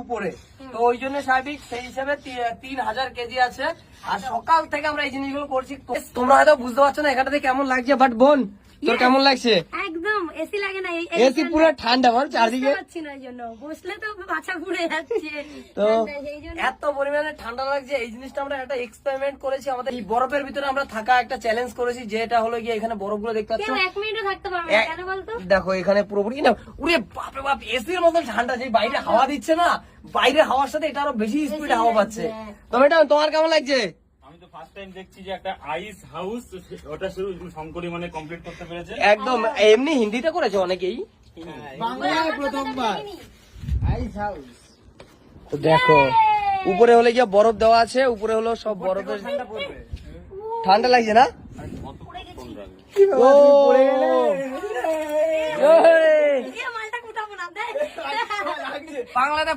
উপরে, তো ওই জন্য স্বাভাবিক সেই হিসাবে 3000 কেজি আছে। আর সকাল থেকে আমরা এই জিনিসগুলো করছি। তোমরা হয়তো বুঝতে পারছো না এখানটাতে কেমন লাগছে, বাট বোন তোর কেমন লাগছে? একদম এসি লাগে না, এসি পুরো ঠান্ডা বল চারদিকে, পাচ্ছি না, এই জন্য বসলে তো মাথা ঘুরে যাচ্ছে। তো এত পরিমাণে ঠান্ডা লাগছে। এই জিনিসটা আমরা একটা এক্সপেরিমেন্ট করেছি, আমাদের এই বরফের ভিতরে আমরা থাকা একটা চ্যালেঞ্জ করেছি, যেটা হলো গিয়ে এখানে বরফগুলো দেখতে পাচ্ছ। কেউ 1 মিনিটও থাকতে পারবে না, কেন বলতো? দেখো এখানে পুরোপুরি না, উরে বাপরে বাপ, এসির মতন ঠান্ডা, যে বাইরে হাওয়া দিচ্ছে না, বাইরে হাওয়ার সাথে এটা আরো বেশি স্পিডে হাওয়া পাচ্ছে। তো ম্যাডাম তোমার কেমন লাগছে? আমি তো ফার্স্ট টাইম দেখছি যে একটা আইস হাউস, ওটা শুরু শঙ্করী মানে কমপ্লিট করতে পেরেছে। একদম এমনি হিন্দিতে করেছে অনেকেই, বাংলায় প্রথমবার আইস হাউস। তো দেখো উপরে হলে গিয়ে বরফ দেওয়া আছে, উপরে হলো সব বরফের ঠান্ডা লাগছে না? ও এই মালটা কুটাবো না, দেখ। বাংলাতে